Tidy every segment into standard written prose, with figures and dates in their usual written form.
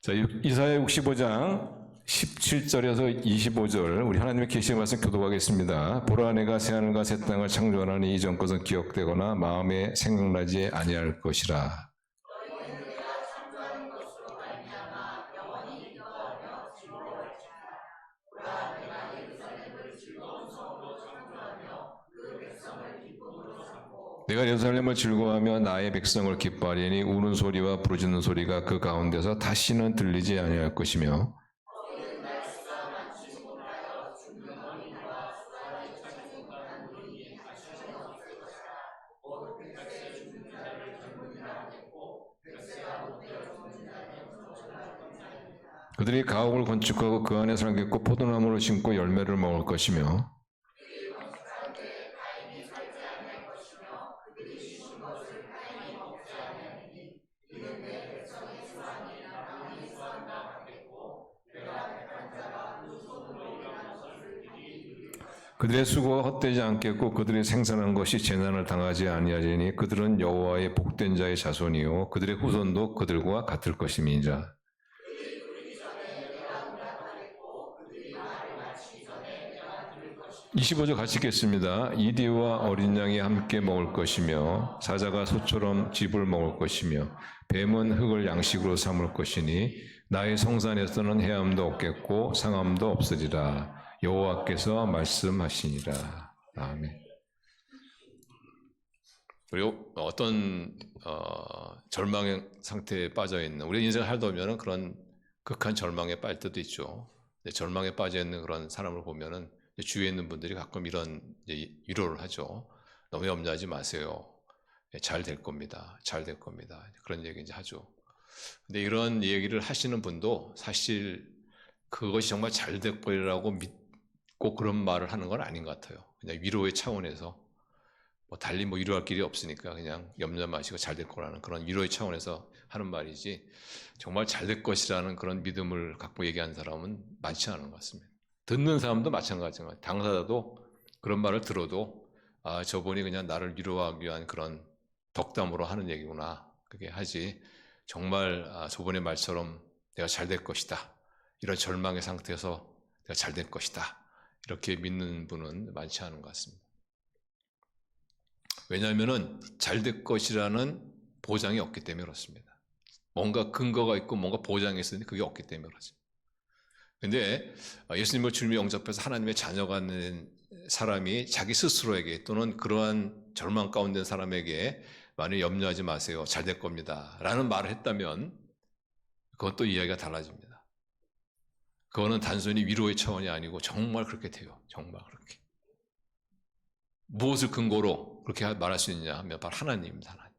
자, 이사야 65장 17절에서 25절 우리 하나님의 계시의 말씀 교독하겠습니다. 보라 내가 새하늘과 새 땅을 창조하나니 이전 것은 기억되거나 마음에 생각나지 아니할 것이라. 내가 예루살렘을 즐거워하며 나의 백성을 기뻐하리니 우는 소리와 부르짖는 소리가 그 가운데서 다시는 들리지 아니할 것이며 그들이 가옥을 건축하고 그 안에 살겠고 포도나무를 심고 열매를 먹을 것이며 그들의 수고가 헛되지 않겠고 그들이 생산한 것이 재난을 당하지 아니하리니 그들은 여호와의 복된 자의 자손이요 그들의 후손도 그들과 같을 것임이니라. 25절 같이 읽겠습니다. 이디와 어린 양이 함께 먹을 것이며 사자가 소처럼 짚을 먹을 것이며 뱀은 흙을 양식으로 삼을 것이니 나의 성산에서는 해함도 없겠고 상함도 없으리라. 여호와께서 말씀하시니라. 아멘. 그리고 어떤 절망의 상태에 빠져 있는 우리 인생을 살다 보면은 그런 극한 절망에 빠질 때도 있죠. 절망에 빠져 있는 그런 사람을 보면은 주위에 있는 분들이 가끔 이런 위로를 하죠. 너무 염려하지 마세요. 잘 될 겁니다. 잘 될 겁니다. 그런 얘기 이제 하죠. 근데 이런 얘기를 하시는 분도 사실 그것이 정말 잘 될 거라고 믿고 그런 말을 하는 건 아닌 것 같아요. 그냥 위로의 차원에서 달리 위로할 길이 없으니까 그냥 염려 마시고 잘 될 거라는 그런 위로의 차원에서 하는 말이지 정말 잘 될 것이라는 그런 믿음을 갖고 얘기하는 사람은 많지 않은 것 같습니다. 듣는 사람도 마찬가지인 것 같아요. 당사자도 그런 말을 들어도 저분이 그냥 나를 위로하기 위한 그런 덕담으로 하는 얘기구나 그게 하지 정말 저분의 말처럼 내가 잘 될 것이다 이런 절망의 상태에서 내가 잘 될 것이다 이렇게 믿는 분은 많지 않은 것 같습니다. 왜냐하면 잘 될 것이라는 보장이 없기 때문에 그렇습니다. 뭔가 근거가 있고 뭔가 보장이 있으니 그게 없기 때문에 그렇습니다. 근데 예수님을 주님이 영접해서 하나님의 자녀가 된 사람이 자기 스스로에게 또는 그러한 절망 가운데 사람에게 많이 염려하지 마세요. 잘 될 겁니다. 라는 말을 했다면 그것도 이야기가 달라집니다. 그거는 단순히 위로의 차원이 아니고 정말 그렇게 돼요. 정말 그렇게. 무엇을 근거로 그렇게 말할 수 있느냐 하면 바로 하나님입니다. 하나님.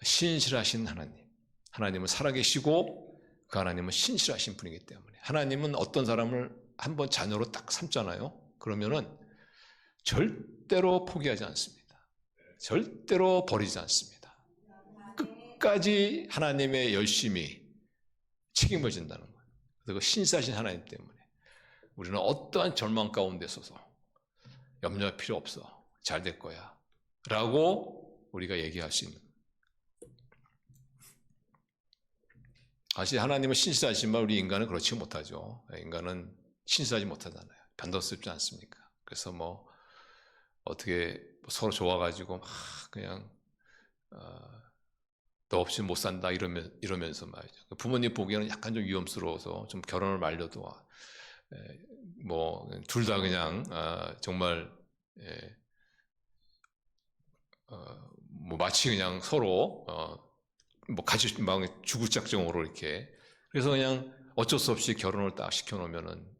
신실하신 하나님. 하나님은 살아계시고 그 하나님은 신실하신 분이기 때문에 하나님은 어떤 사람을 한번 자녀로 딱 삼잖아요. 그러면은 절대로 포기하지 않습니다. 절대로 버리지 않습니다. 끝까지 하나님의 열심히 책임을 진다는 거예요. 그리고 신실하신 하나님 때문에 우리는 어떠한 절망 가운데 서서 염려할 필요 없어. 잘 될 거야. 라고 우리가 얘기할 수 있는 거예요. 사실 하나님은 신실하지만 우리 인간은 그렇지 못하죠. 인간은 신실하지 못하잖아요. 변덕스럽지 않습니까? 그래서 어떻게 서로 좋아가지고 막 그냥 너 없이 못 산다 이러면서 말이죠. 부모님 보기에는 약간 좀 위험스러워서 좀 결혼을 말려도 둘 다 그냥 정말 마치 그냥 서로 같이 막 죽을 작정으로 이렇게 그래서 그냥 어쩔 수 없이 결혼을 딱 시켜놓으면은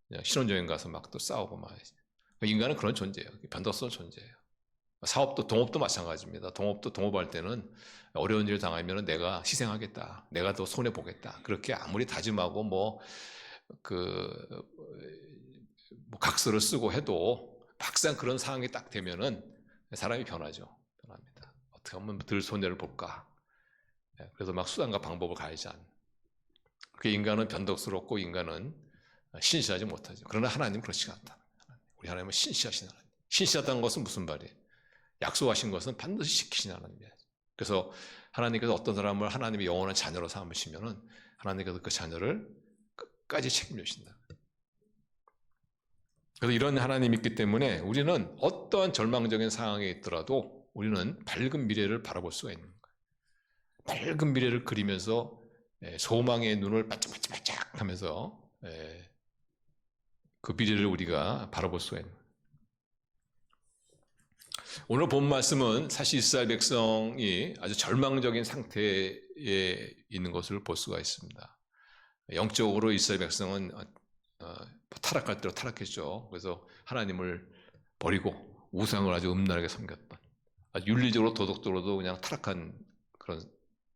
그냥 신혼여행 가서 막 또 싸우고 막 인간은 그런 존재예요. 변덕스러운 존재예요. 사업도 동업도 마찬가지입니다. 동업할 때는 어려운 일을 당하면은 내가 희생하겠다, 내가 더 손해 보겠다. 그렇게 아무리 다짐하고 각서를 쓰고 해도 막상 그런 상황이 딱 되면은 사람이 변하죠. 변합니다. 어떻게 하면 덜 손해를 볼까? 그래서 막 수단과 방법을 가하지 않는. 그 인간은 변덕스럽고 인간은 신실하지 못하죠. 그러나 하나님은 그렇지 않다. 우리 하나님은 신실하신 하나님. 신실하다는 것은 무슨 말이에요? 약속하신 것은 반드시 지키신 하나님이에요. 그래서 하나님께서 어떤 사람을 하나님의 영원한 자녀로 삼으시면은 하나님께서 그 자녀를 끝까지 책임지신다. 그래서 이런 하나님이 있기 때문에 우리는 어떠한 절망적인 상황에 있더라도 우리는 밝은 미래를 바라볼 수가 있는 거예요. 밝은 미래를 그리면서 소망의 눈을 반짝반짝 하면서 그 미래를 우리가 바라볼 수가 있는 거예요. 오늘 본 말씀은 사실 이스라엘 백성이 아주 절망적인 상태에 있는 것을 볼 수가 있습니다. 영적으로 이스라엘 백성은 타락할 대로 타락했죠. 그래서 하나님을 버리고 우상을 아주 음란하게 섬겼던, 아주 윤리적으로 도덕적으로도 그냥 타락한 그런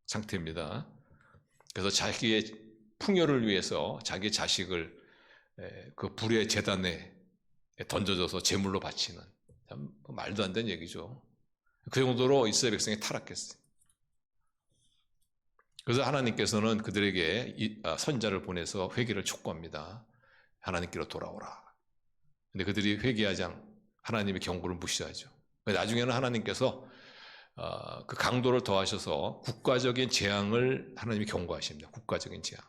상태입니다. 그래서 자기의 풍요를 위해서 자기 자식을 그 불의 제단에 던져져서 제물로 바치는, 참 말도 안 되는 얘기죠. 그 정도로 이스라엘 백성이 타락했어요. 그래서 하나님께서는 그들에게 선자를 보내서 회개를 촉구합니다. 하나님께로 돌아오라. 근데 그들이 회개하지 않고 하나님의 경고를 무시하죠. 나중에는 하나님께서 그 강도를 더하셔서 국가적인 재앙을 하나님이 경고하십니다. 국가적인 재앙.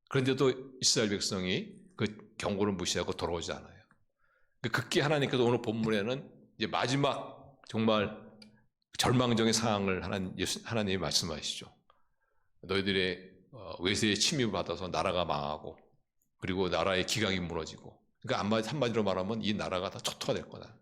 그런데도 이스라엘 백성이 그 경고를 무시하고 돌아오지 않아요. 극히 하나님께서 오늘 본문에는 이제 마지막 정말 절망적인 상황을 하나님이 말씀하시죠. 너희들의 외세의 침입을 받아서 나라가 망하고 그리고 나라의 기강이 무너지고, 그러니까 한마디로 말하면 이 나라가 다 초토화 될 거다.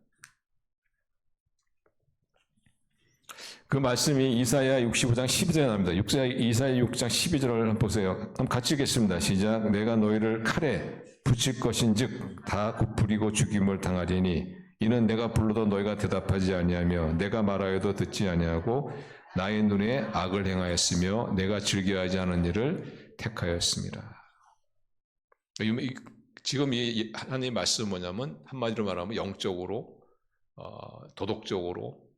그 말씀이 이사야 65장 12절에 나옵니다. 이사야 6장 12절을 한번 보세요. 한번 같이 읽겠습니다. 시작. 내가 너희를 칼에 붙일 것인즉 다 굽부리고 죽임을 당하리니 이는 내가 불러도 너희가 대답하지 아니하며 내가 말하여도 듣지 아니하고 나의 눈에 악을 행하였으며 내가 즐겨하지 않은 일을 택하였습니다. 지금 이 하나님의 말씀은 뭐냐면 한마디로 말하면 영적으로 도덕적으로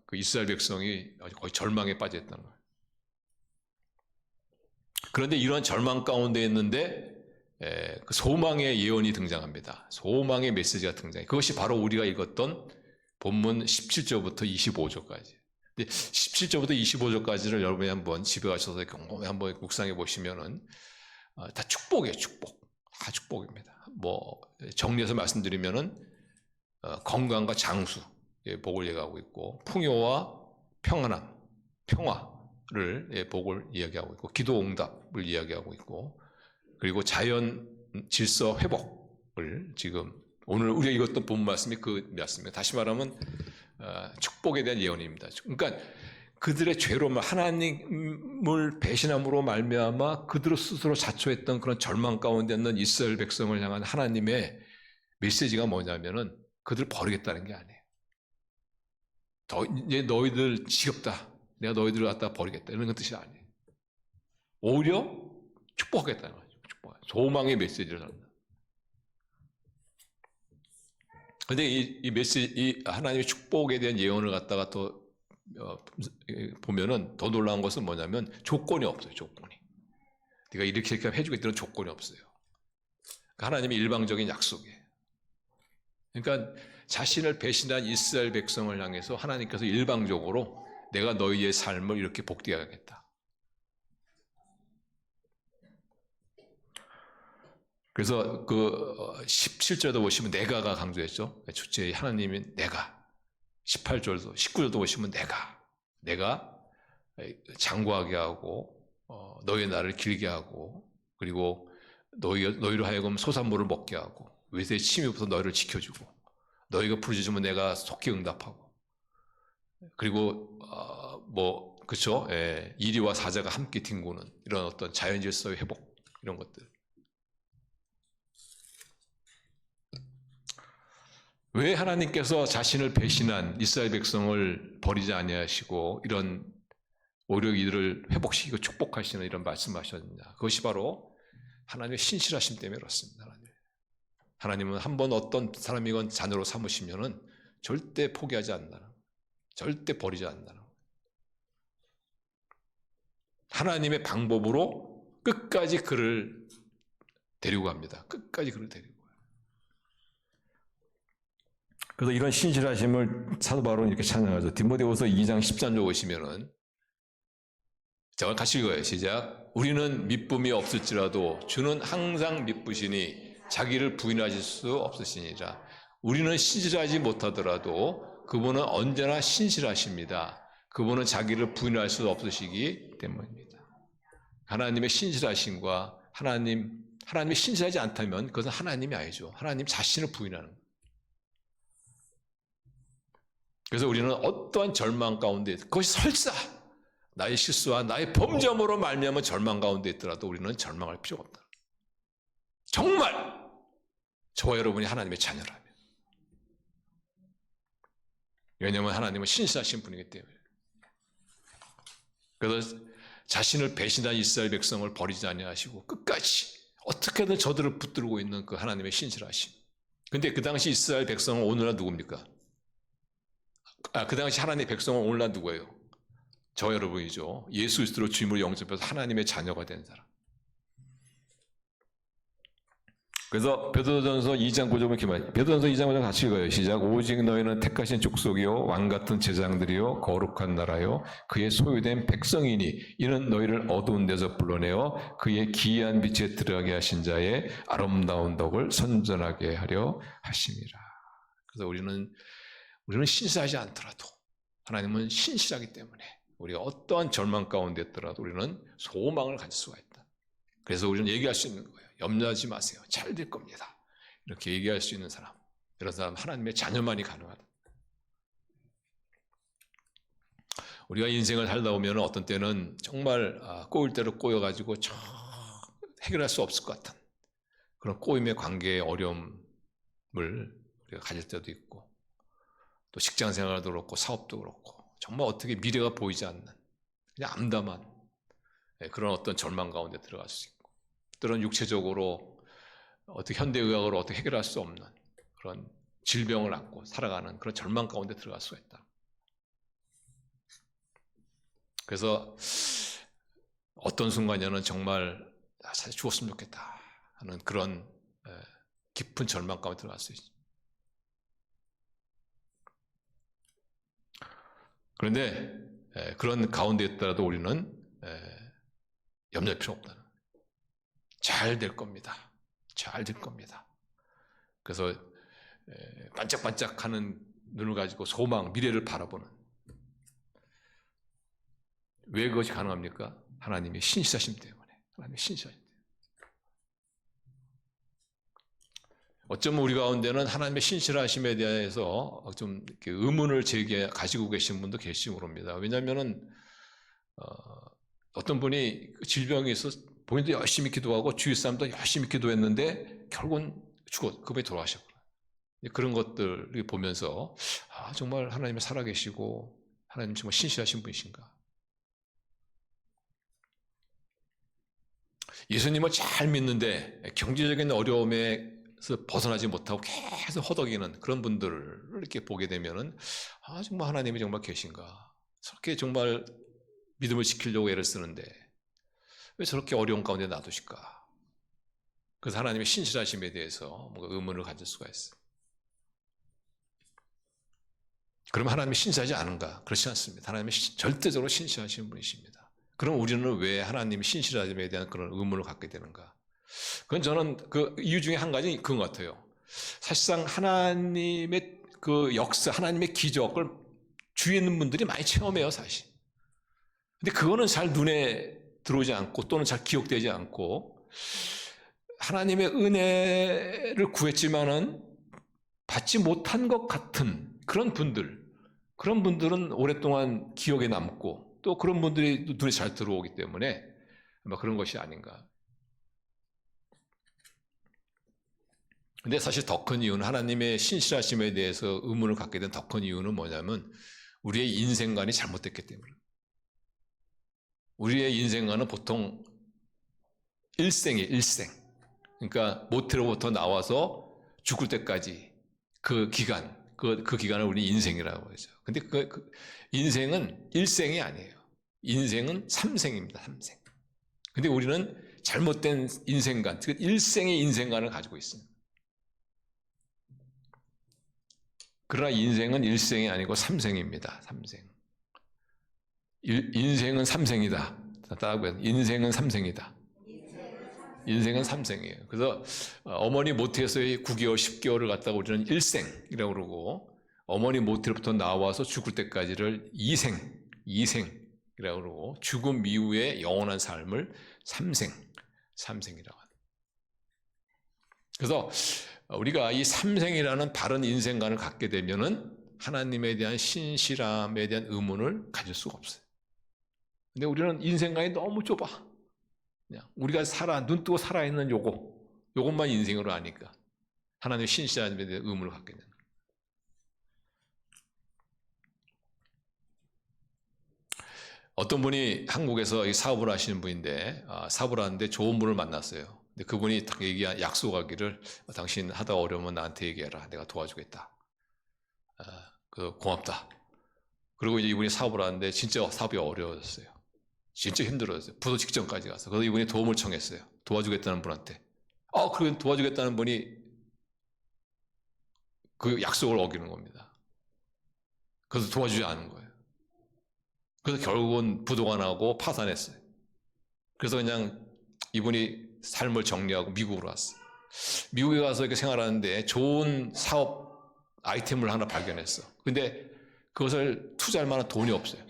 그 이스라엘 백성이 거의 절망에 빠졌다는 거예요. 그런데 이런 절망 가운데 있는데 그 소망의 예언이 등장합니다. 소망의 메시지가 등장해요. 그것이 바로 우리가 읽었던 본문 17절부터 25절까지. 17절부터 25절까지를 여러분이 한번 집에 가셔서 곰곰이 한번 묵상해 보시면은 다 축복이에요. 축복. 다 축복입니다. 뭐 정리해서 말씀드리면은 건강과 장수 복을 얘기하고 있고, 풍요와 평안함, 평화를 복을 이야기하고 있고, 기도 응답을 이야기하고 있고, 그리고 자연 질서 회복을 지금 오늘 우리가 읽었던 본 말씀이 그 말씀이에요. 다시 말하면 축복에 대한 예언입니다. 그러니까 그들의 죄로 하나님을 배신함으로 말미암아 그들 스스로 자초했던 그런 절망 가운데 있는 이스라엘 백성을 향한 하나님의 메시지가 뭐냐면은 그들을 버리겠다는 게 아니에요. 이제 너희들 지겹다. 내가 너희들을 갖다 버리겠다. 이런 뜻이 아니에요. 오히려 축복하겠다는 거죠. 소망의 메시지를 한다. 그런데 이 메시지, 이 하나님의 축복에 대한 예언을 갖다가 또 보면은 더 놀라운 것은 뭐냐면 조건이 없어요. 조건이. 네가 이렇게 해주겠다는 조건이 없어요. 그러니까 하나님의 일방적인 약속이에요. 그러니까 자신을 배신한 이스라엘 백성을 향해서 하나님께서 일방적으로 내가 너희의 삶을 이렇게 복되게 하겠다. 그래서 그 17절도 보시면 내가가 강조했죠. 첫째 하나님이 내가. 18절도 19절도 보시면 내가 장구하게 하고 너희 나를 길게 하고 그리고 너희로 하여금 소산물을 먹게 하고 외세의 침입부터 너희를 지켜주고 너희가 부르짖으면 내가 속히 응답하고 그리고 그렇죠? 이리와 사자가 함께 뒹구는 이런 어떤 자연 질서의 회복 이런 것들. 왜 하나님께서 자신을 배신한 이스라엘 백성을 버리지 아니하시고 이런 오히려 이들을 회복시키고 축복하시는 이런 말씀하셨느냐? 그것이 바로 하나님의 신실하심 때문에 그렇습니다. 하나님은 한번 어떤 사람이건 자녀로 삼으시면은 절대 포기하지 않는다. 절대 버리지 않는다. 하나님의 방법으로 끝까지 그를 데리고 갑니다. 끝까지 그를 데리고 가요. 그래서 이런 신실하심을 사도 바울은 이렇게 찬양하죠. 디모데후서 2장 13절 보시면은 자, 같이 읽어요. 시작. 우리는 미쁨이 없을지라도 주는 항상 미쁘시니 자기를 부인하실 수 없으시니라. 우리는 신실하지 못하더라도 그분은 언제나 신실하십니다. 그분은 자기를 부인할 수 없으시기 때문입니다. 하나님의 신실하심과 하나님이 신실하지 않다면 그것은 하나님이 아니죠. 하나님 자신을 부인하는 거예요. 그래서 우리는 어떠한 절망 가운데 그것이 설사 나의 실수와 나의 범죄함으로 말미암아 절망 가운데 있더라도 우리는 절망할 필요가 없다. 정말 저와 여러분이 하나님의 자녀라면. 왜냐하면 하나님은 신실하신 분이기 때문에. 그래서 자신을 배신한 이스라엘 백성을 버리지 아니하시고 끝까지 어떻게든 저들을 붙들고 있는 그 하나님의 신실하심. 근데 그 당시 이스라엘 백성은 오늘날 누굽니까? 그 당시 하나님의 백성은 오늘날 누구예요? 저 여러분이죠. 예수 그리스도로 주임으로 영접해서 하나님의 자녀가 된 사람. 그래서 베드로전서 2장 9절을 이렇게 말해요. 베드로전서 2장 9절 같이 읽어요. 시작. 오직 너희는 택하신 족속이요 왕같은 제장들이요 거룩한 나라요 그의 소유된 백성이니 이는 너희를 어두운 데서 불러내어 그의 기이한 빛에 들어가게 하신 자의 아름다운 덕을 선전하게 하려 하심이라. 그래서 우리는 신실하지 않더라도 하나님은 신실하기 때문에 우리가 어떠한 절망 가운데 있더라도 우리는 소망을 가질 수가 있다. 그래서 우리는 얘기할 수 있는 거예요. 염려하지 마세요. 잘 될 겁니다. 이렇게 얘기할 수 있는 사람, 이런 사람 하나님의 자녀만이 가능하다. 우리가 인생을 살다 보면 어떤 때는 정말 꼬일 대로 꼬여가지고 해결할 수 없을 것 같은 그런 꼬임의 관계의 어려움을 우리가 가질 때도 있고 또 직장 생활도 그렇고 사업도 그렇고 정말 어떻게 미래가 보이지 않는 그냥 암담한 그런 어떤 절망 가운데 들어갈 수 있고 때로는 육체적으로 어떻게 현대의학으로 어떻게 해결할 수 없는 그런 질병을 안고 살아가는 그런 절망 가운데 들어갈 수가 있다. 그래서 어떤 순간에는 정말 사실 죽었으면 좋겠다 하는 그런 깊은 절망 가운데 들어갈 수 있죠. 그런데 그런 가운데 있더라도 우리는 염려할 필요 없다는 거예요. 잘 될 겁니다. 잘 될 겁니다. 그래서 반짝반짝하는 눈을 가지고 소망, 미래를 바라보는 왜 그것이 가능합니까? 하나님의 신실하심 때문에. 하나님의 신실하심 때문에. 어쩌면 우리 가운데는 하나님의 신실하심에 대해서 좀 이렇게 의문을 가지고 계신 분도 계시고 그럽니다. 왜냐하면은 어떤 분이 질병이 있어서 본인도 열심히 기도하고 주위 사람도 열심히 기도했는데 결국은 그분이 돌아가셨구나. 그런 것들을 보면서 정말 하나님이 살아계시고 하나님 정말 신실하신 분이신가. 예수님을 잘 믿는데 경제적인 어려움에서 벗어나지 못하고 계속 허덕이는 그런 분들을 이렇게 보게 되면은 정말 하나님이 정말 계신가. 저렇게 정말 믿음을 지키려고 애를 쓰는데 왜 저렇게 어려운 가운데 놔두실까? 그래서 하나님의 신실하심에 대해서 뭔가 의문을 가질 수가 있어요. 그러면 하나님이 신실하지 않은가? 그렇지 않습니다. 하나님이 절대적으로 신실하신 분이십니다. 그럼 우리는 왜 하나님의 신실함에 대한 그런 의문을 갖게 되는가? 그건 저는 그 이유 중에 한 가지 그런 것 같아요. 사실상 하나님의 그 역사, 하나님의 기적을 주위에 있는 분들이 많이 체험해요, 사실. 근데 그거는 잘 눈에 들어오지 않고 또는 잘 기억되지 않고 하나님의 은혜를 구했지만은 받지 못한 것 같은 그런 분들은 오랫동안 기억에 남고 또 그런 분들이 눈에 잘 들어오기 때문에 아마 그런 것이 아닌가. 근데 사실 더 큰 이유는 하나님의 신실하심에 대해서 의문을 갖게 된 더 큰 이유는 뭐냐면 우리의 인생관이 잘못됐기 때문에. 우리의 인생관은 보통 일생. 그러니까 모태로부터 나와서 죽을 때까지 그 기간, 그 기간을 우리 인생이라고 하죠. 근데 그 인생은 일생이 아니에요. 인생은 삼생입니다. 삼생. 근데 우리는 잘못된 인생관, 즉 일생의 인생관을 가지고 있습니다. 그러나 인생은 일생이 아니고 삼생입니다. 삼생. 인생은 삼생이다. 따라하고요. 인생은 삼생이다. 인생은 삼생이에요. 그래서 어머니 모태에서의 9개월, 10개월을 갖다가 우리는 일생이라고 그러고, 어머니 모태로부터 나와서 죽을 때까지를 이생이라고 그러고, 죽음 이후의 영원한 삶을 삼생이라고 합니다. 그래서 우리가 이 삼생이라는 바른 인생관을 갖게 되면은 하나님에 대한 신실함에 대한 의문을 가질 수가 없어요. 근데 우리는 인생관이 너무 좁아. 그냥 우리가 눈 뜨고 살아있는 요것만 인생으로 아니까 하나님의 신실함에 대한 의문을 갖게 되는 거예요. 어떤 분이 한국에서 사업을 하시는 분인데, 사업을 하는데 좋은 분을 만났어요. 근데 그분이 딱 약속하기를, 당신 하다 어려우면 나한테 얘기해라. 내가 도와주겠다. 고맙다. 그리고 이제 이분이 사업을 하는데 진짜 사업이 어려워졌어요. 진짜 힘들어졌어요. 부도 직전까지 가서. 그래서 이분이 도움을 청했어요. 도와주겠다는 분한테. 그 도와주겠다는 분이 그 약속을 어기는 겁니다. 그래서 도와주지 않은 거예요. 그래서 결국은 부도가 나고 파산했어요. 그래서 그냥 이분이 삶을 정리하고 미국으로 왔어요. 미국에 가서 이렇게 생활하는데 좋은 사업 아이템을 하나 발견했어. 근데 그것을 투자할 만한 돈이 없어요.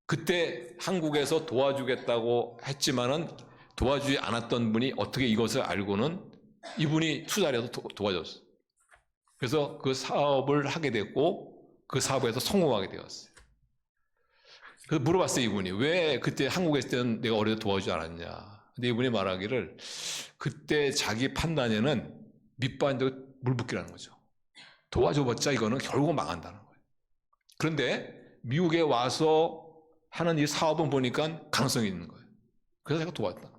그때 한국에서 도와주겠다고 했지만은 도와주지 않았던 분이 어떻게 이것을 알고는 이분이 투자를 해서 도와줬어요. 그래서 그 사업을 하게 됐고 그 사업에서 성공하게 되었어요. 그래서 물어봤어요, 이분이. 왜 그때 한국에 있을 때는 내가 어려서 도와주지 않았냐. 근데 이분이 말하기를 그때 자기 판단에는 밑바닥에 물 붓기라는 거죠. 도와줘봤자 이거는 결국 망한다는 거예요. 그런데 미국에 와서 하는 이 사업은 보니까 가능성이 있는 거예요. 그래서 제가 도왔다.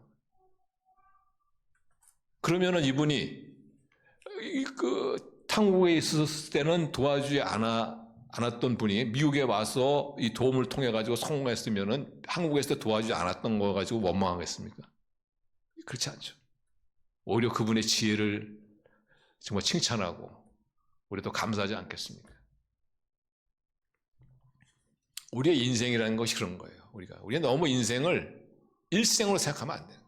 그러면은 이분이 한국에 있었을 때는 도와주지 않았던 분이 미국에 와서 이 도움을 통해 가지고 성공했으면은 한국에서 도와주지 않았던 거 가지고 원망하겠습니까? 그렇지 않죠. 오히려 그분의 지혜를 정말 칭찬하고 우리도 감사하지 않겠습니까? 우리의 인생이라는 것이 그런 거예요. 우리가 너무 인생을 일생으로 생각하면 안 돼요.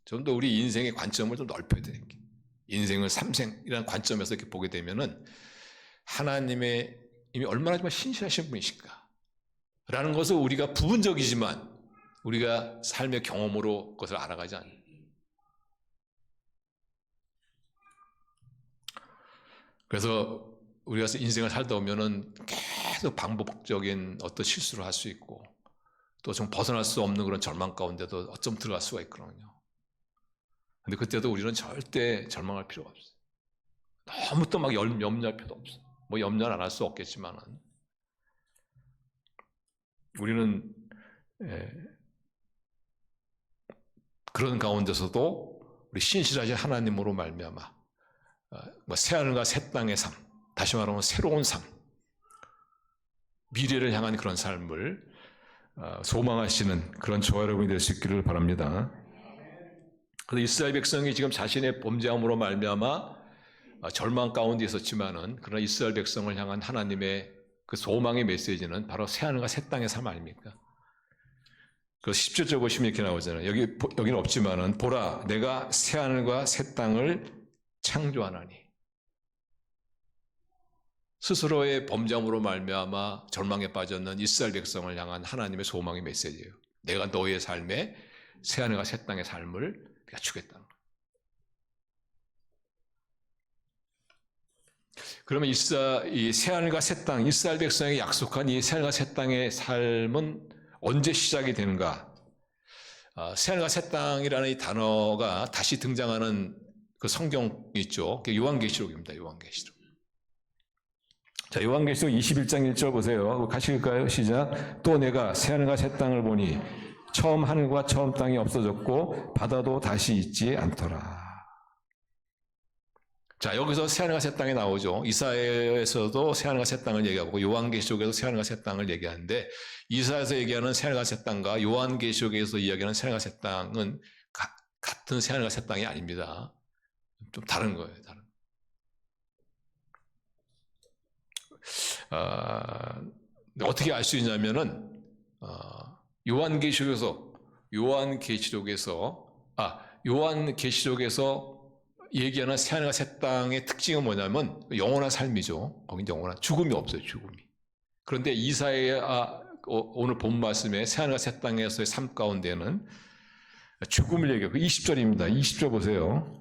좀 더 우리 인생의 관점을 좀 넓혀야 되는 게. 인생을 삼생이라는 관점에서 이렇게 보게 되면은 하나님의 이미 얼마나 정말 신실하신 분이실까? 라는 것을 우리가 부분적이지만 우리가 삶의 경험으로 그것을 알아가지 않아요. 그래서 우리가 인생을 살다 보면은 계속 반복적인 어떤 실수를 할 수 있고 또 좀 벗어날 수 없는 그런 절망 가운데도 어쩜 들어갈 수가 있거든요. 근데 그때도 우리는 절대 절망할 필요가 없어요. 너무 또 막 염려할 필요도 없어요. 뭐 염려는 안 할 수 없겠지만은 우리는 그런 가운데서도 우리 신실하신 하나님으로 말미암아 새하늘과 새 땅의 삶, 다시 말하면 새로운 삶, 미래를 향한 그런 삶을 소망하시는 그런 저와 여러분이 될 수 있기를 바랍니다. 그래서 이스라엘 백성이 지금 자신의 범죄함으로 말미암아 절망 가운데 있었지만은 그러나 이스라엘 백성을 향한 하나님의 그 소망의 메시지는 바로 새하늘과 새 땅의 삶 아닙니까? 그 17절 보시면 이렇게 나오잖아요. 여기는 없지만은 보라, 내가 새하늘과 새 땅을 창조하나니. 스스로의 범죄함으로 말미암아 절망에 빠졌는 이스라엘 백성을 향한 하나님의 소망의 메시지예요. 내가 너의 삶에 새하늘과 새 땅의 삶을 주겠다는 거예요. 그러면 이 새하늘과 새 땅, 이스라엘 백성에게 약속한 이 새하늘과 새 땅의 삶은 언제 시작이 되는가? 새하늘과 새 땅이라는 이 단어가 다시 등장하는 그 성경이 있죠. 요한계시록입니다. 요한계시록. 자, 요한계시록 21장 1절 보세요. 가실까요? 시작. 또 내가 새하늘과 새 땅을 보니 처음 하늘과 처음 땅이 없어졌고 바다도 다시 있지 않더라. 자, 여기서 새하늘과 새 땅이 나오죠. 이사야에서도 새하늘과 새 땅을 얘기하고 요한계시록에서 새하늘과 새 땅을 얘기하는데 이사야에서 얘기하는 새하늘과 새 땅과 요한계시록에서 이야기하는 새하늘과 새 땅은 같은 새하늘과 새 땅이 아닙니다. 좀 다른 거예요. 다른. 어떻게 알 수 있냐면은 요한계시록에서 얘기하는 새하늘과 새 땅의 특징은 뭐냐면 영원한 삶이죠. 거긴 영원한 죽음이 없어요. 죽음이. 그런데 이사야 오늘 본 말씀에 새하늘과 새 땅에서의 삶 가운데는 죽음을 얘기하고 20절입니다. 20절 보세요.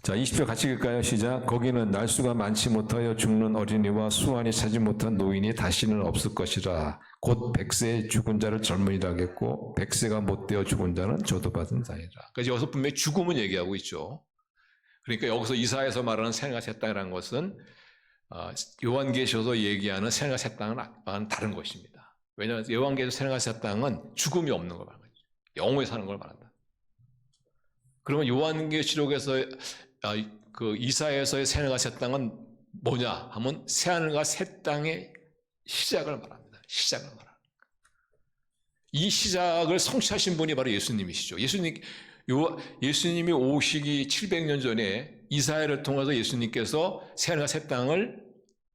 자, 20절 같이 읽을까요? 시작. 거기는 날수가 많지 못하여 죽는 어린이와 수완이 차지 못한 노인이 다시는 없을 것이라. 곧 100세의 죽은 자를 젊은이라 하겠고 100세가 못되어 죽은 자는 저도받은 자이라. 그래서 여기서 분명히 죽음은 얘기하고 있죠. 그러니까 여기서 이사야에서 말하는 새하늘과 새 땅이라는 것은 요한계시록에서 얘기하는 새하늘과 새 땅은 다른 것입니다. 왜냐하면 요한계시록 새하늘과 새 땅은 죽음이 없는 걸 말하는 거죠. 영원히 사는 걸 말한다. 그러면 요한계시록에서 그 이사야에서의 새하늘과 새 땅은 뭐냐 하면 새하늘과 새 땅의 시작을 말합니다. 시작을 말합니다. 이 시작을 성취하신 분이 바로 예수님이시죠. 예수님이 오시기 700년 전에 이사야를 통해서 예수님께서 새하늘과 새 땅을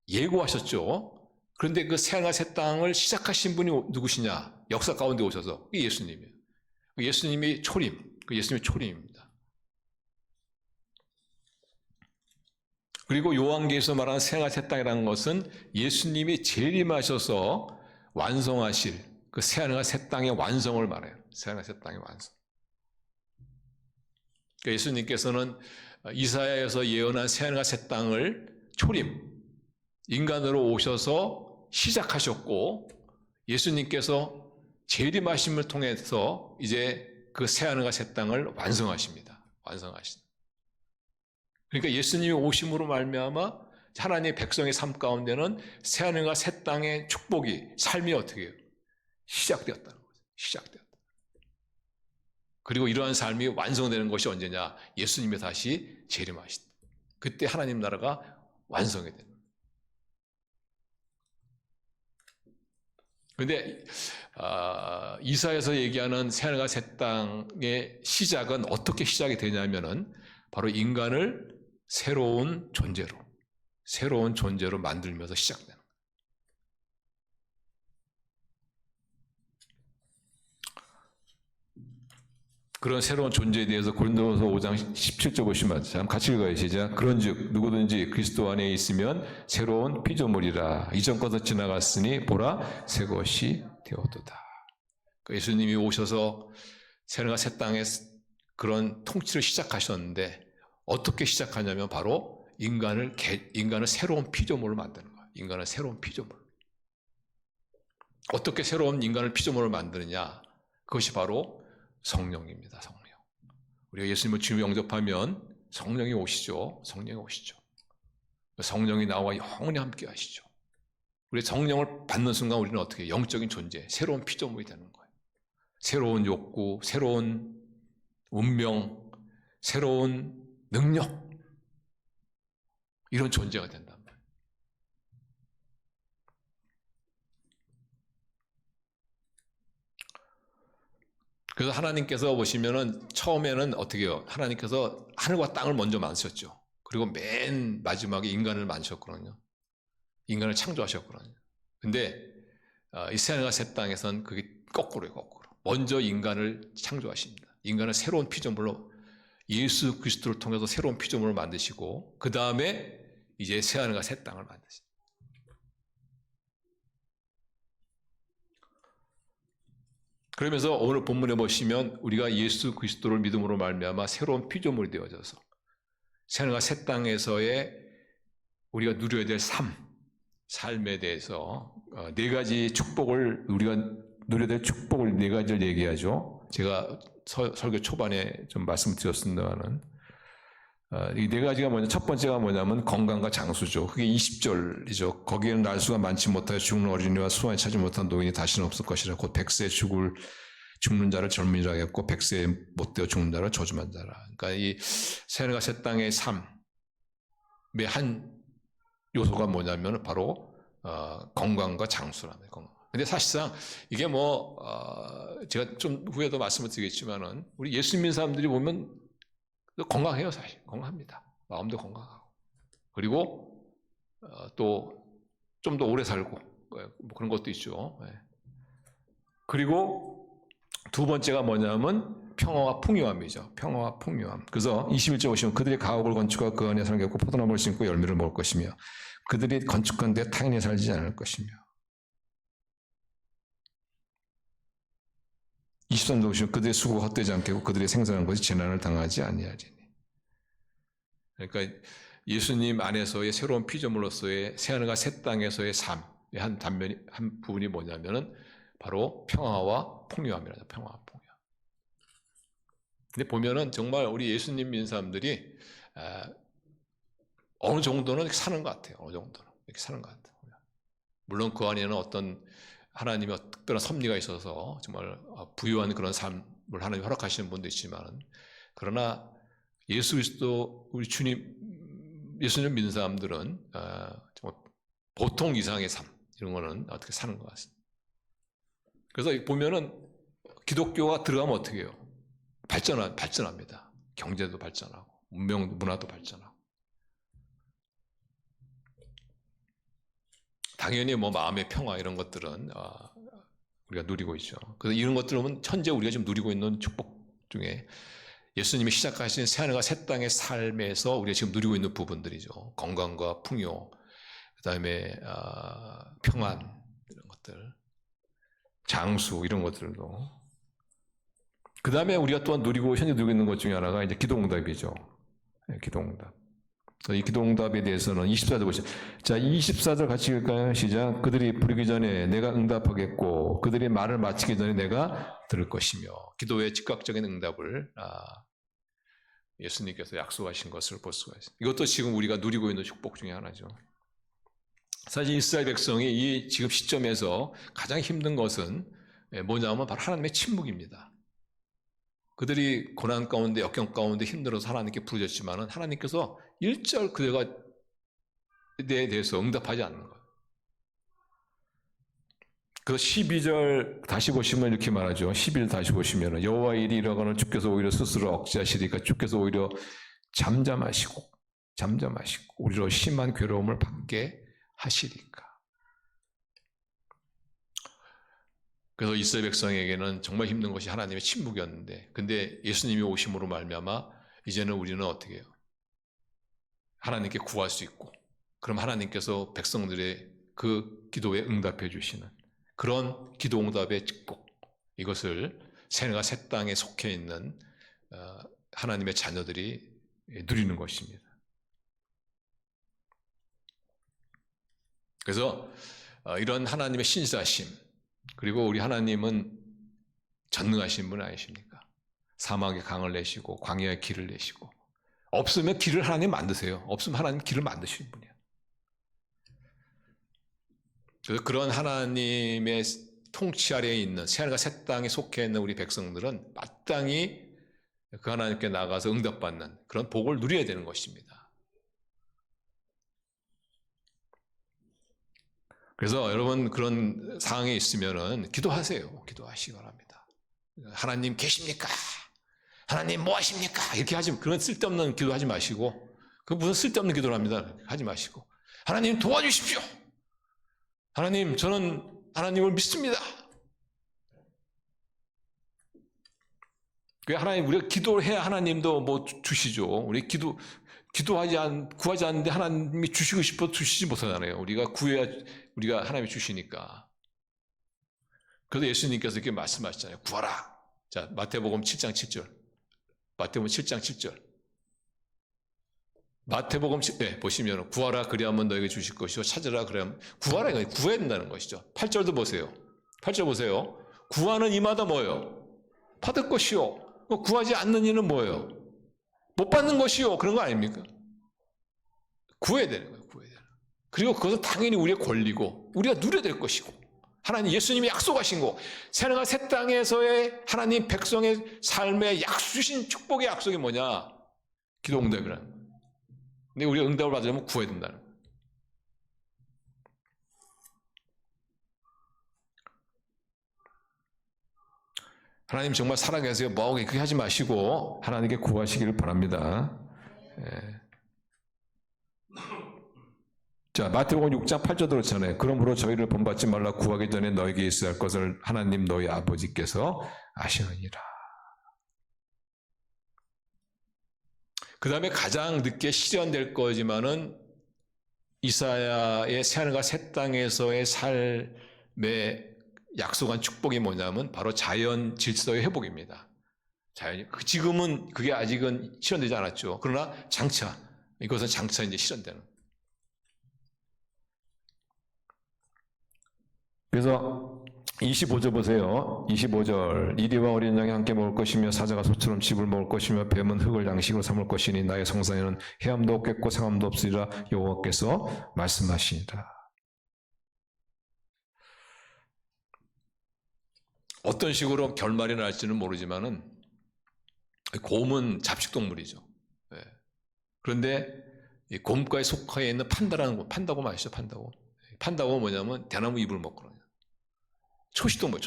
예고하셨죠. 그런데 그 새하늘과 새 땅을 시작하신 분이 누구시냐? 역사 가운데 오셔서 그게 예수님이에요. 예수님이 초림입니다. 그리고 요한계시록에서 말하는 새하늘과 새 땅이라는 것은 예수님이 재림하셔서 완성하실 그 새하늘과 새 땅의 완성을 말해요. 새하늘과 새 땅의 완성. 그러니까 예수님께서는 이사야에서 예언한 새하늘과 새 땅을 인간으로 오셔서 시작하셨고 예수님께서 재림하심을 통해서 이제 그 새하늘과 새 땅을 완성하십니다. 그러니까 예수님이 오심으로 말미암아 하나님의 백성의 삶 가운데는 새하늘과 새 땅의 축복이 삶이 어떻게 해요? 시작되었다는 거죠. 시작되었다. 그리고 이러한 삶이 완성되는 것이 언제냐? 예수님이 다시 재림하실 때. 그때 하나님 나라가 완성이 되는 거예요. 그런데 이사야에서 얘기하는 새하늘과 새 땅의 시작은 어떻게 시작이 되냐면은 바로 인간을 새로운 존재로 만들면서 시작되는 거예요. 그런 새로운 존재에 대해서 고린도후서 5장 17절 보시면 같이 읽어요. 시작. 그런즉 누구든지 그리스도 안에 있으면 새로운 피조물이라. 이전 것은 지나갔으니 보라 새 것이 되었도다. 예수님이 오셔서 새하늘과 새 땅의 그런 통치를 시작하셨는데 어떻게 시작하냐면 바로 인간을 새로운 피조물로 만드는 거예요. 인간을 새로운 피조물. 어떻게 새로운 인간을 피조물로 만드느냐? 그것이 바로 성령입니다. 성령. 우리가 예수님을 주로 영접하면 성령이 오시죠. 성령이 나와 영원히 함께 하시죠. 우리 성령을 받는 순간 우리는 어떻게 해요? 영적인 존재, 새로운 피조물이 되는 거예요. 새로운 욕구, 새로운 운명, 새로운 능력, 이런 존재가 된단 말이에요. 그래서 하나님께서 보시면은 처음에는 어떻게 해요? 하나님께서 하늘과 땅을 먼저 만드셨죠. 그리고 맨 마지막에 인간을 만드셨거든요. 인간을 창조하셨거든요. 근데 이 새하늘과 새 땅에서는 그게 거꾸로예요. 먼저 인간을 창조하십니다. 인간을 새로운 피조물로 예수 그리스도를 통해서 새로운 피조물을 만드시고 그 다음에 이제 새하늘과 새 땅을 만드십니다. 그러면서 오늘 본문에 보시면 우리가 예수 그리스도를 믿음으로 말미암아 새로운 피조물이 되어져서 새하늘과 새 땅에서의 우리가 누려야 될 삶에 대해서 네 가지 축복을 우리가 누려야 될 축복을 네 가지를 얘기하죠. 제가 설교 초반에 좀 말씀드렸습니다만은 이 네 가지가 뭐냐? 첫 번째가 뭐냐면 건강과 장수죠. 그게 20절이죠. 거기에는 날수가 많지 못하여 죽는 어린이와 수완이 차지 못한 노인이 다시는 없을 것이라. 곧 100세에 죽는 자를 젊은이라 하겠고 100세에 못되어 죽는 자를 저주만 자라. 그러니까 이 새하늘과 새 땅의 삶의 한 요소가 뭐냐면 바로 건강과 장수라는 건강. 근데 사실상 이게 제가 좀 후에도 말씀을 드리겠지만은 우리 예수 믿는 사람들이 보면 건강해요. 사실 건강합니다. 마음도 건강하고 그리고 또 좀 더 오래 살고 뭐 그런 것도 있죠. 그리고 두 번째가 뭐냐면 평화와 풍요함이죠. 평화와 풍요함. 그래서 21절 보시면 그들이 가옥을 건축하고 그 안에 살겠고 포도나무를 심고 열매를 먹을 것이며 그들이 건축한 데 타인이 살지 않을 것이며 23절 보시면 그들의 수고가 헛되지 않겠고 그들이 생산한 것이 재난을 당하지 아니하리니. 그러니까 예수님 안에서의 새로운 피조물로서의 새하늘과 새 땅에서의 삶의 한 단면이 한 부분이 뭐냐면은 바로 평화와 풍요함이라죠. 평화와 풍요. 근데 보면은 정말 우리 예수님 믿는 사람들이 어느 정도는 사는 것 같아요. 어느 정도는 이렇게 사는 것 같아요. 물론 그 안에는 어떤 하나님의 특별한 섭리가 있어서 정말 부유한 그런 삶을 하나님 허락하시는 분도 있지만, 그러나 예수 그리스도 우리 주님 예수님 믿는 사람들은 정말 보통 이상의 삶 이런 거는 어떻게 사는 것 같습니다. 그래서 보면은 기독교가 들어가면 어떻게 해요? 발전합니다. 경제도 발전하고 문화도 발전하고. 당연히 뭐 마음의 평화 이런 것들은 우리가 누리고 있죠. 그래서 이런 것들은 현재 우리가 지금 누리고 있는 축복 중에 예수님이 시작하신 새하늘과 새 땅의 삶에서 우리가 지금 누리고 있는 부분들이죠. 건강과 풍요, 그다음에 평안 이런 것들, 장수 이런 것들도. 그다음에 우리가 또한 현재 누리고 있는 것 중에 하나가 이제 기도응답이죠. 기도응답. 이 기도응답에 대해서는 24절 보시죠. 자, 24절 같이 읽을까요? 시작. 그들이 부르기 전에 내가 응답하겠고 그들이 말을 마치기 전에 내가 들을 것이며. 기도의 즉각적인 응답을 예수님께서 약속하신 것을 볼 수가 있습니다. 이것도 지금 우리가 누리고 있는 축복 중에 하나죠. 사실 이스라엘 백성이 이 지금 시점에서 가장 힘든 것은 뭐냐면 바로 하나님의 침묵입니다. 그들이 고난 가운데 역경 가운데 힘들어서 하나님께 부르짖지만은 하나님께서 일절 그들에 대해서 응답하지 않는 거예요. 그 12절 다시 보시면 이렇게 말하죠. 11절 다시 보시면 여호와의 일이 일어가는 주께서 오히려 스스로 억제하시리까 주께서 오히려 잠잠하시고 우리로 심한 괴로움을 받게 하시리까. 그래서 이스라엘 백성에게는 정말 힘든 것이 하나님의 침묵이었는데, 근데 예수님이 오심으로 말미암아 이제는 우리는 어떻게 해요? 하나님께 구할 수 있고, 그럼 하나님께서 백성들의 그 기도에 응답해 주시는 그런 기도 응답의 축복, 이것을 새하늘과 새 땅에 속해 있는 하나님의 자녀들이 누리는 것입니다. 그래서 이런 하나님의 신실하심, 그리고 우리 하나님은 전능하신 분 아니십니까? 사막에 강을 내시고 광야에 길을 내시고, 없으면 길을 하나님 만드세요. 없으면 하나님 길을 만드시는 분이에요. 그래서 그런 하나님의 통치 아래에 있는 새하늘과 새 땅에 속해 있는 우리 백성들은 마땅히 그 하나님께 나가서 응답받는 그런 복을 누려야 되는 것입니다. 그래서 여러분 그런 상황에 있으면은 기도하세요. 기도하시기 바랍니다. 하나님 계십니까? 하나님 뭐 하십니까? 이렇게 그런 쓸데없는 기도하지 마시고, 그 무슨 쓸데없는 기도를 합니다. 하지 마시고, 하나님 도와주십시오. 하나님, 저는 하나님을 믿습니다. 하나님, 우리가 기도를 해야 하나님도 뭐 주시죠. 우리 구하지 않는데 하나님이 주시고 싶어 주시지 못하잖아요. 우리가 구해야 우리가 하나님이 주시니까. 그래서 예수님께서 이렇게 말씀하시잖아요. 구하라. 자, 마태복음 7장 7절. 마태복음 7장 7절. 마태복음 보시면 구하라 그리하면 너에게 주실 것이요 찾으라 그리하면, 구하라 이거 구해야 된다는 것이죠. 8절도 보세요. 8절 보세요. 구하는 이마다 뭐예요? 받을 것이요. 구하지 않는 이는 뭐예요? 못 받는 것이요. 그런 거 아닙니까? 구해야 되는 거예요. 구해야 되는. 그리고 그것은 당연히 우리의 권리고 우리가 누려야 될 것이고, 하나님 예수님이 약속하신 거, 새하늘과 새 땅에서의 하나님 백성의 삶에 주신 축복의 약속이 뭐냐? 기도 응답이라는 거예요. 근데 우리가 응답을 받으려면 구해야 된다는 거예요. 하나님 정말 살아계세요. 뭐하고 그렇게 하지 마시고 하나님께 구하시기를 바랍니다. 자, 마태복음 6장 8절도 그렇잖아요. 그러므로 저희를 본받지 말라 구하기 전에 너에게 있어야 할 것을 하나님 너희 아버지께서 아시느니라. 그 다음에 가장 늦게 실현될 거지만은 이사야의 새하늘과 새 땅에서의 삶의 약속한 축복이 뭐냐면 바로 자연 질서의 회복입니다. 지금은 그게 아직은 실현되지 않았죠. 그러나 장차, 이것은 장차 이제 실현되는. 그래서 25절 보세요. 25절 이리와 어린 양이 함께 먹을 것이며 사자가 소처럼 짚을 먹을 것이며 뱀은 흙을 양식으로 삼을 것이니 나의 성산에는 해함도 없겠고 상함도 없으리라 여호와께서 말씀하시니라. 어떤 식으로 결말이 날지는 모르지만은 곰은 잡식동물이죠. 네. 그런데 이 곰과에 속해 있는 판다라는 거, 판다고 아시죠? 판다고. 판다고 뭐냐면 대나무 잎을 먹거든요. 초식동물.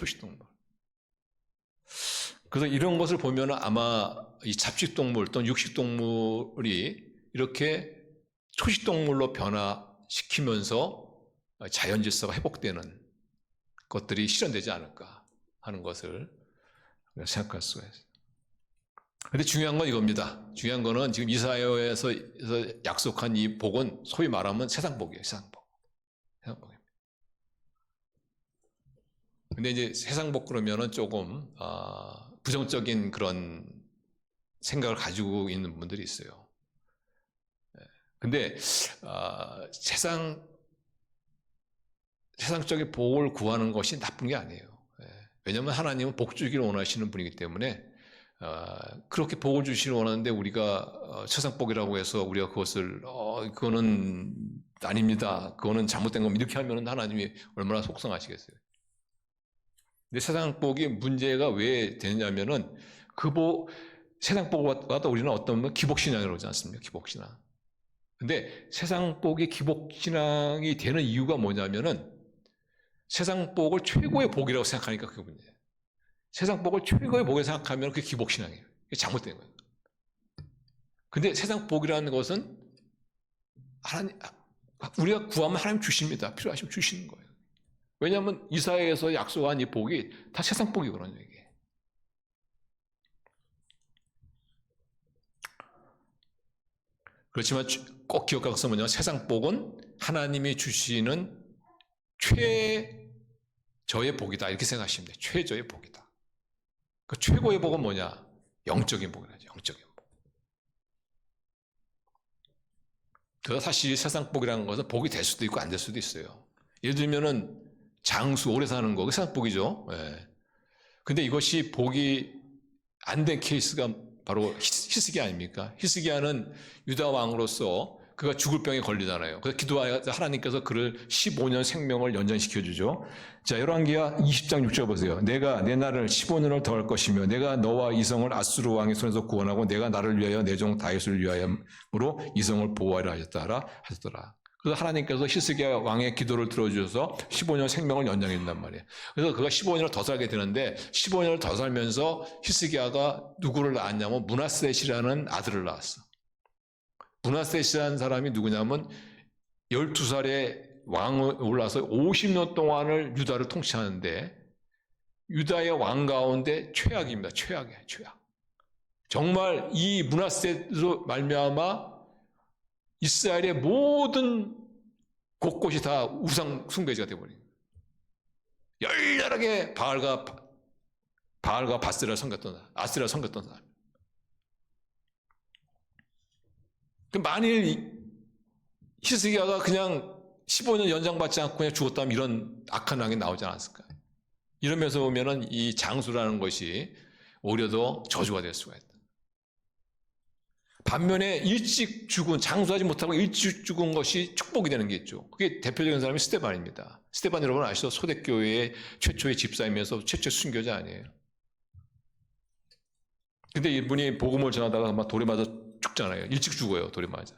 그래서 이런 것을 보면 아마 이 잡식동물 또는 육식동물이 이렇게 초식동물로 변화시키면서 자연질서가 회복되는 것들이 실현되지 않을까 하는 것을 생각할 수가 있어요. 그런데 중요한 건 이겁니다. 중요한 거는 지금 이사야에서 약속한 이 복은 소위 말하면 세상복이에요. 세상복. 근데 이제 세상복 그러면은 조금 부정적인 그런 생각을 가지고 있는 분들이 있어요. 근데 세상적인 복을 구하는 것이 나쁜 게 아니에요. 왜냐하면 하나님은 복 주기를 원하시는 분이기 때문에 그렇게 복을 주시길 원하는데 우리가 세상복이라고 해서 우리가 그것을 그거는 아닙니다. 그거는 잘못된 겁니다. 이렇게 하면 하나님이 얼마나 속상하시겠어요. 근데 세상복이 문제가 왜 되냐면은 세상복과 우리는 어떤 기복신앙이라고 하지 않습니까? 기복신앙. 근데 세상복이 기복신앙이 되는 이유가 뭐냐면은 세상복을 최고의 복이라고 생각하니까 그게 문제예요. 세상복을 최고의 복이라고 생각하면 그게 기복신앙이에요. 그게 잘못된 거예요. 근데 세상복이라는 것은 우리가 구하면 하나님 주십니다. 필요하시면 주시는 거예요. 왜냐하면 이사야에서 약속한 이 복이 다 세상복이거든요. 이게. 그렇지만 꼭 기억할 것은 뭐냐면 세상복은 하나님이 주시는 최저의 복이다. 이렇게 생각하시면 돼요. 최저의 복이다. 그 최고의 복은 뭐냐? 영적인 복이라죠. 영적인 복. 그래서 사실 세상복이라는 것은 복이 될 수도 있고 안 될 수도 있어요. 예를 들면은 장수, 오래 사는 거, 그 세상복이죠. 예. 근데 이것이 복이 안 된 케이스가 바로 히스기야 아닙니까? 히스기야는 유다 왕으로서 그가 죽을 병에 걸리잖아요. 그래서 기도하여 하나님께서 그를 15년 생명을 연장시켜주죠. 자, 열왕기하 20장 6절 보세요. 내가 내 날을 15년을 더할 것이며 내가 너와 이성을 아수르 왕의 손에서 구원하고 내가 나를 위하여 내 종 다윗을 위하여로 이성을 보호하라 하셨더라. 그래서 하나님께서 히스기야 왕의 기도를 들어주셔서 15년 생명을 연장해준단 말이에요. 그래서 그가 15년을 더 살게 되는데 15년을 더 살면서 히스기야가 누구를 낳았냐면 므낫셋이라는 아들을 낳았어. 므낫셋이라는 사람이 누구냐면 12살에 왕을 올라서 50년 동안을 유다를 통치하는데 유다의 왕 가운데 최악입니다. 최악이에요. 최악. 정말 이 므낫셋으로 말미암아 이스라엘의 모든 곳곳이 다 우상 숭배지가 되어버린 거예요. 열렬하게 바알과 바스라를 섬겼던 아스라를 섬겼던 사람. 만일 히스기야가 그냥 15년 연장받지 않고 그냥 죽었다면 이런 악한 왕이 나오지 않았을까요? 이러면서 보면은 이 장수라는 것이 오히려 더 저주가 될 수가 있다. 반면에 일찍 죽은, 장수하지 못하고 일찍 죽은 것이 축복이 되는 게 있죠. 그게 대표적인 사람이 스데반입니다. 스데반 여러분 아시죠? 초대교회의 최초의 집사이면서 최초의 순교자 아니에요. 근데 이분이 복음을 전하다가 막 돌에 맞아 죽잖아요. 일찍 죽어요. 돌에 맞아.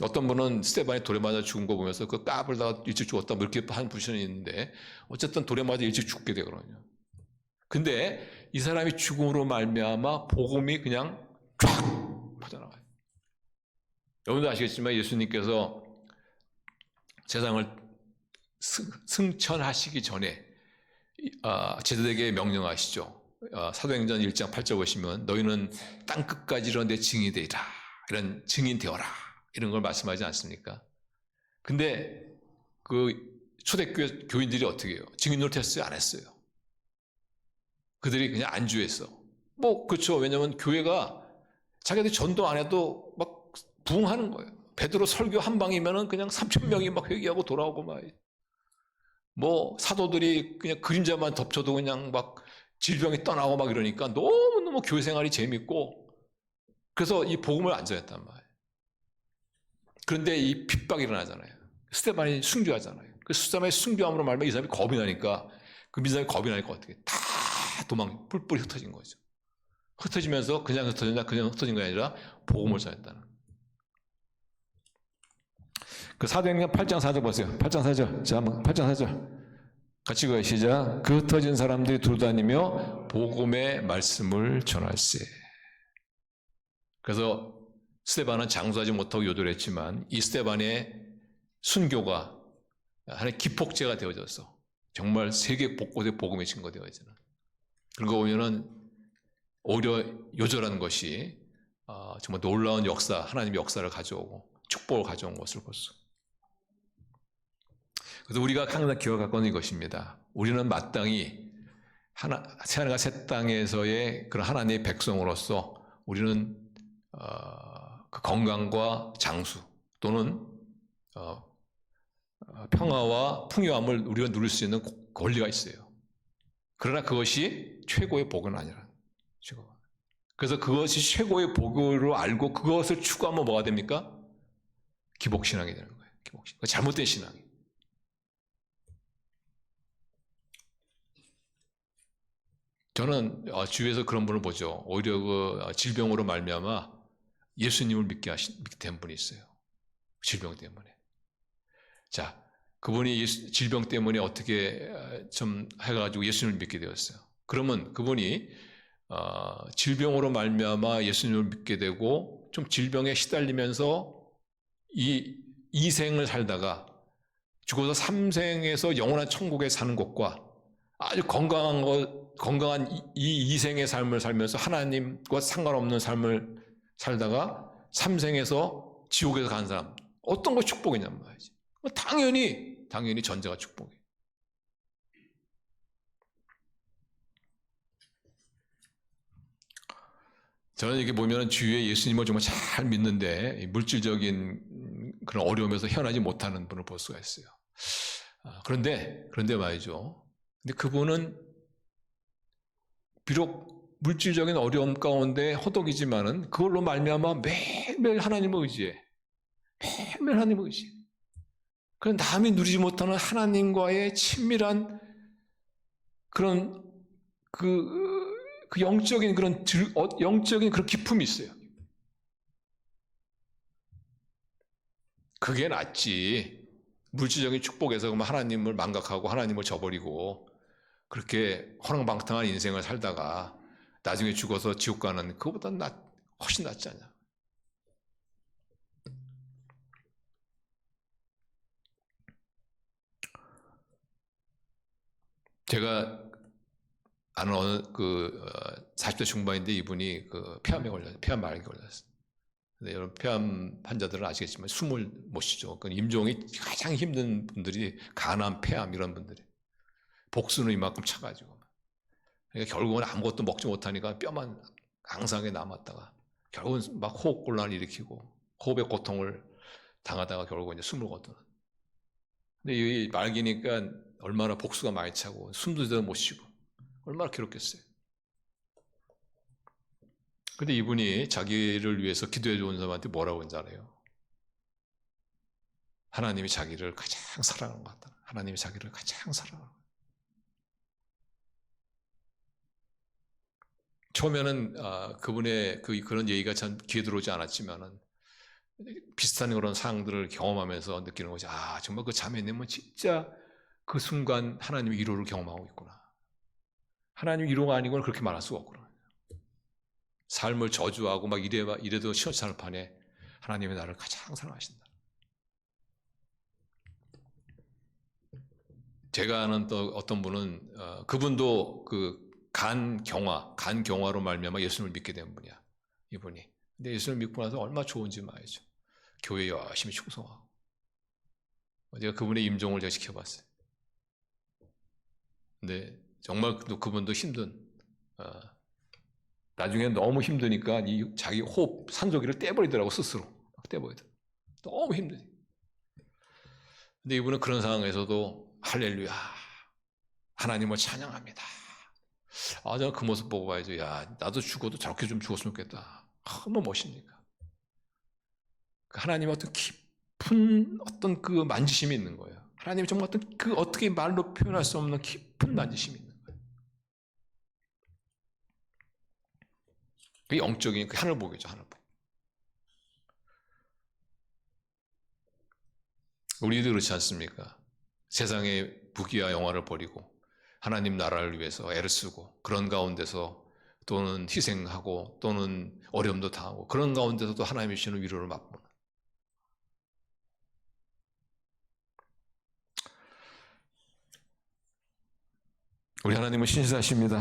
어떤 분은 스데반이 돌에 맞아 죽은 거 보면서 그 까불다가 일찍 죽었다 뭐 이렇게 한 부션이 있는데 어쨌든 돌에 맞아 일찍 죽게 되거든요. 근데 이 사람이 죽음으로 말미암아 복음이 그냥 쫙 퍼져나가요. 여러분도 아시겠지만 예수님께서 세상을 승천하시기 전에 제자들에게 명령하시죠. 사도행전 1장 8절 보시면 너희는 땅 끝까지 이런 데 증인이 되리라. 이런 증인 되어라. 이런 걸 말씀하지 않습니까? 근데 그 초대교회 교인들이 어떻게 해요? 증인 노릇 했어요? 안 했어요? 그들이 그냥 안주했어. 뭐 그렇죠. 왜냐하면 교회가 자기들 전도 안 해도 막 부흥하는 거예요. 베드로 설교 한 방이면은 그냥 3,000명이 막 회개하고 돌아오고 막. 뭐 사도들이 그냥 그림자만 덮쳐도 그냥 막 질병이 떠나고 막 이러니까 너무너무 교회 생활이 재밌고 그래서 이 복음을 안 전했단 말이에요. 그런데 이 핍박이 일어나잖아요. 스데반이 순교하잖아요. 그 스데반이 순교함으로 말하면 이 사람이 겁이 나니까 그 민사람이 겁이 나니까 어떻게 다 뿔뿔이 흩어진 거죠. 흩어지면서 그냥 흩어진 게 아니라 복음을 전했다는. 그 사도행전 8장 4절 보세요. 8장 4절. 자, 한번 8장 4절. 같이 읽어요. 시작. 그 흩어진 사람들이 두루다니며 복음의 말씀을 전할세. 그래서 스데반은 장수하지 못하고 요도를 했지만 이 스데반의 순교가 하나의 기폭제가 되어져서 정말 세계 곳곳에 복음의 증거 되어지는. 그러고 보면은 오히려 요절한 것이 정말 놀라운 역사, 하나님의 역사를 가져오고 축복을 가져온 것을 볼 수. 그래서 우리가 항상 기억할 는 이것입니다. 우리는 마땅히 새하늘과 새 땅에서의 그런 하나님의 백성으로서 우리는 그 건강과 장수 또는 평화와 풍요함을 우리가 누릴 수 있는 권리가 있어요. 그러나 그것이 최고의 복은 아니라. 그래서 그것이 최고의 복으로 알고 그것을 추구하면 뭐가 됩니까? 기복신앙이 되는 거예요. 기복신. 잘못된 신앙이. 저는 주위에서 그런 분을 보죠. 오히려 그 질병으로 말미암아 예수님을 믿게 된 분이 있어요. 질병 때문에. 자, 그분이 질병 때문에 어떻게 좀 해가지고 예수님을 믿게 되었어요. 그러면 그분이 질병으로 말미암아 예수님을 믿게 되고 좀 질병에 시달리면서 이 생을 살다가 죽어서 삼생에서 영원한 천국에 사는 것과 아주 건강한 이 생의 삶을 살면서 하나님과 상관없는 삶을 살다가 삼생에서 지옥에서 간 사람 어떤 것이 축복이냔 말이지. 당연히 전제가 축복이에요. 저는 이렇게 보면 주위에 예수님을 정말 잘 믿는데 물질적인 그런 어려움에서 헤어나지 못하는 분을 볼 수가 있어요. 그런데 말이죠. 근데 그분은 비록 물질적인 어려움 가운데 허덕이지만은 그걸로 말미암아 매일매일 하나님을 의지해. 매일매일 하나님을 의지해. 그런 남이 누리지 못하는 하나님과의 친밀한 그런 그 영적인 그런 기쁨이 있어요. 그게 낫지. 물질적인 축복에서 하나님을 망각하고 하나님을 저버리고 그렇게 허랑방탕한 인생을 살다가 나중에 죽어서 지옥 가는 그거보다 훨씬 낫지 않냐. 제가 아는 어느 40대 중반인데 이분이 폐암 말기에 걸렸어요. 근데 여러분 폐암 환자들은 아시겠지만 숨을 못 쉬죠. 그 임종이 가장 힘든 분들이 간암, 폐암 이런 분들이 복수는 이만큼 차가지고 그러니까 결국은 아무것도 먹지 못하니까 뼈만 앙상하게 남았다가 결국은 막 호흡곤란을 일으키고 호흡의 고통을 당하다가 결국은 이제 숨을 거두는. 근데 이 말기니까 얼마나 복수가 많이 차고 숨도 제대로 못 쉬고 얼마나 괴롭겠어요. 근데 이분이 자기를 위해서 기도해 준 사람한테 뭐라고 한지 알아요? 하나님이 자기를 가장 사랑하는 것 같다. 하나님이 자기를 가장 사랑하는 것 같다. 처음에는 그분의 그런 얘기가 참 귀에 들어오지 않았지만은 비슷한 그런 상황들을 경험하면서 느끼는 거지. 정말 그 자매님은 진짜 그 순간 하나님의 위로를 경험하고 있구나. 하나님 위로가 아니고는 그렇게 말할 수가 없구나. 삶을 저주하고 막 이래도 시원찮을 판에 하나님이 나를 가장 사랑하신다. 제가 아는 또 어떤 분은 그분도 그 간 경화로 말미암아 예수님을 믿게 된 분이야. 이분이. 근데 예수님을 믿고 나서 얼마나 좋은지 말이죠. 교회에 열심히 충성하고. 제가 그분의 임종을 제가 지켜봤어요. 근데 정말 그분도 힘든, 나중에 너무 힘드니까 자기 호흡, 산소기를 떼버리더라고, 스스로. 떼버리더라고. 너무 힘드니. 근데 이분은 그런 상황에서도 할렐루야, 하나님을 찬양합니다. 제가 그 모습 보고 봐야죠. 야, 나도 죽어도 저렇게 좀 죽었으면 좋겠다. 너무 멋있니까. 하나님의 어떤 깊은 어떤 그 만지심이 있는 거예요. 하나님이 정말 어떤 그 어떻게 말로 표현할 수 없는 깊은 만지심이 있는 거예요. 그 영적인 그 하늘 보기죠, 하늘 보기. 우리도 그렇지 않습니까? 세상의 부귀와 영화를 버리고 하나님 나라를 위해서 애를 쓰고 그런 가운데서 또는 희생하고 또는 어려움도 당하고 그런 가운데서도 하나님이 주시는 위로를 맛보는 우리 하나님은 신실하십니다.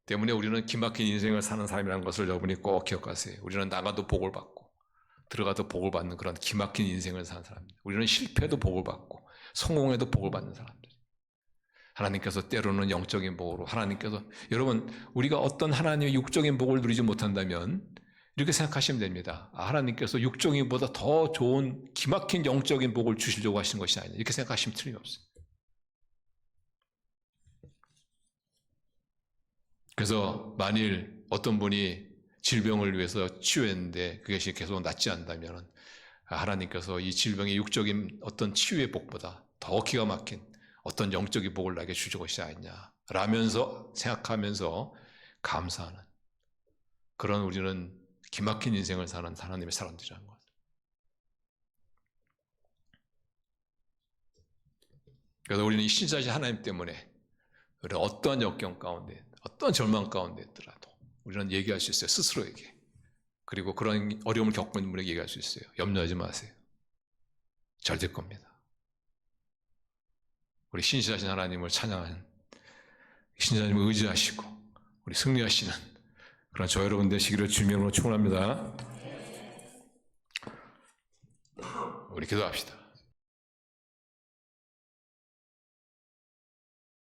때문에 우리는 기막힌 인생을 사는 사람이라는 것을 여러분이 꼭 기억하세요. 우리는 나가도 복을 받고 들어가도 복을 받는 그런 기막힌 인생을 사는 사람입니다. 우리는 실패해도 복을 받고 성공해도 복을 받는 사람들. 하나님께서 때로는 영적인 복으로 하나님께서 여러분 우리가 어떤 하나님의 육적인 복을 누리지 못한다면 이렇게 생각하시면 됩니다. 하나님께서 육적인 보다 더 좋은 기막힌 영적인 복을 주시려고 하시는 것이 아니냐 이렇게 생각하시면 틀림없어요. 그래서 만일 어떤 분이 질병을 위해서 치유했는데 그것이 계속 낫지 않다면 하나님께서 이 질병의 육적인 어떤 치유의 복보다 더 기가 막힌 어떤 영적인 복을 나에게 주실 것이 아니냐 라면서 생각하면서 감사하는 그런 우리는 기막힌 인생을 사는 하나님의 사람들이라는 것. 그래서 우리는 이 신실하신 하나님 때문에 우리 어떠한 역경 가운데 어떤 절망 가운데 있더라도 우리는 얘기할 수 있어요. 스스로에게. 그리고 그런 어려움을 겪고 있는 분에게 얘기할 수 있어요. 염려하지 마세요. 잘 될 겁니다. 우리 신실하신 하나님을 찬양하는 신실하님을 의지하시고 우리 승리하시는 그런 저 여러분 되시기를 주님으로 축원합니다. 우리 기도합시다.